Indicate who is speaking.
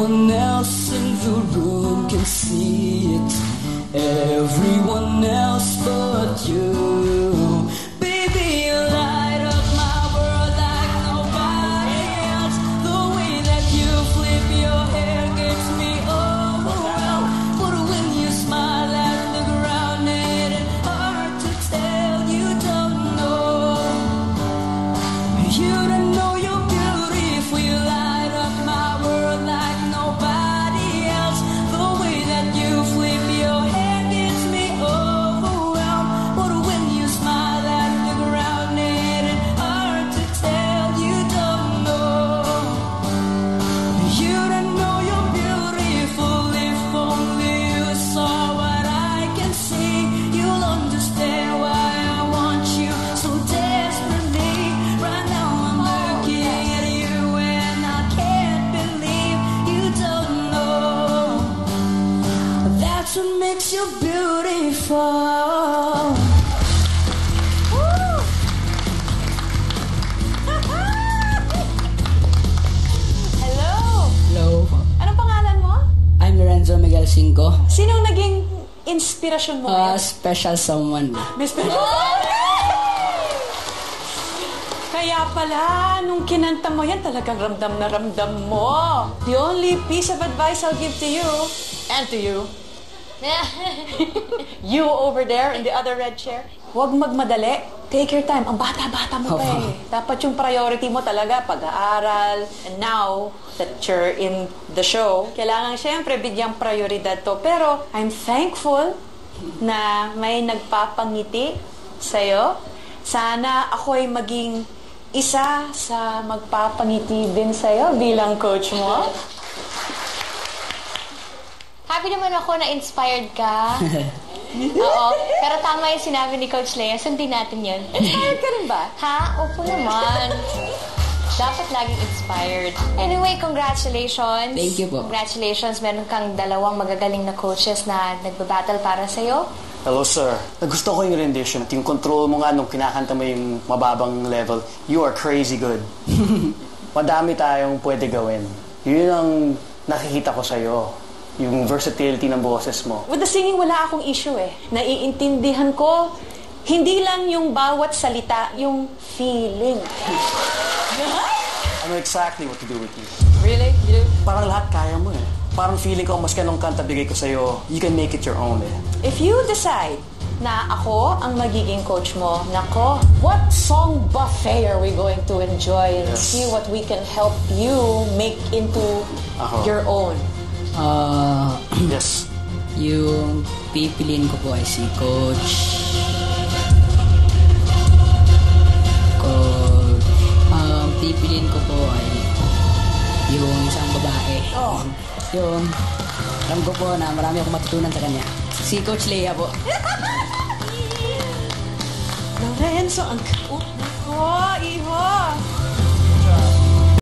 Speaker 1: one else in the room can see it. Everyone else but you. Baby, you light up my world like nobody else. The way that you flip your hair gets me overwhelmed. But when you smile at the ground, it ain't hard to tell. You don't know. You don't know you're beautiful. You light up my world like nobody else. The way that you flip your hair gets me overwhelmed. But when you smile at the ground, it ain't hard to tell. You don't know. You don't know you're beautiful. If only you saw what I can see, you'll understand why I want you so desperately. Right now I'm looking at you and I can't believe you don't know. That's what makes you beautiful.
Speaker 2: Hello!
Speaker 1: Hello.
Speaker 2: Anong pangalan mo?
Speaker 1: I'm Lorenzo Miguel Cinco.
Speaker 2: Sinong naging inspirasyon mo ngayon?
Speaker 1: Special someone.
Speaker 2: Miss Kaya pala, nung kinanta mo yan, talagang ramdam na ramdam mo. The only piece of advice I'll give to you, and to you, you over there in the other red chair, huwag magmadali. Take your time. Ang bata-bata mo pa eh. Dapat yung priority mo talaga, pag-aaral. And now that you're in the show, kailangan syempre bigyang prioridad to. Pero I'm thankful na may nagpapangiti sa'yo. Sana ako'y maging isa sa magpapangiti din sa'yo bilang coach mo.
Speaker 3: Happy naman ako na inspired ka. Oo, pero tama yung sinabi ni Coach Lea. Sundin natin yun.
Speaker 2: Inspired ka rin ba?
Speaker 3: Ha? Opo naman. Dapat laging inspired. Anyway, congratulations.
Speaker 1: Thank you po.
Speaker 3: Congratulations. Meron kang dalawang magagaling na coaches na nagbabattle para sa'yo.
Speaker 4: Hello, sir. Nagusto ko yung rendition at yung control mo nga nung kinakanta mo yung mababang level. You are crazy good. Madami tayong pwede gawin. Yun ang nakikita ko sa'yo. Yung versatility ng boses mo.
Speaker 2: With the singing, wala akong issue eh. Naiintindihan ko, hindi lang yung bawat salita, yung feeling.
Speaker 4: I know exactly what to do with you.
Speaker 2: Really? You do?
Speaker 4: Parang lahat kaya mo eh. Parang feeling ko, mas kanong kanta bigay ko sa'yo, you can make it your own eh.
Speaker 2: If you decide na ako ang magiging coach mo, nako, what song buffet are we going to enjoy and see what we can help you make into your own?
Speaker 4: Yes.
Speaker 1: Yung pipiliin ko po ay si Coach. Pipiliin ko po ay yung isang babae. Yung alam ko po na marami akong matutunan sa kanya. Si Coach Lea po.
Speaker 2: Lorenzo, ang... Oh, iho!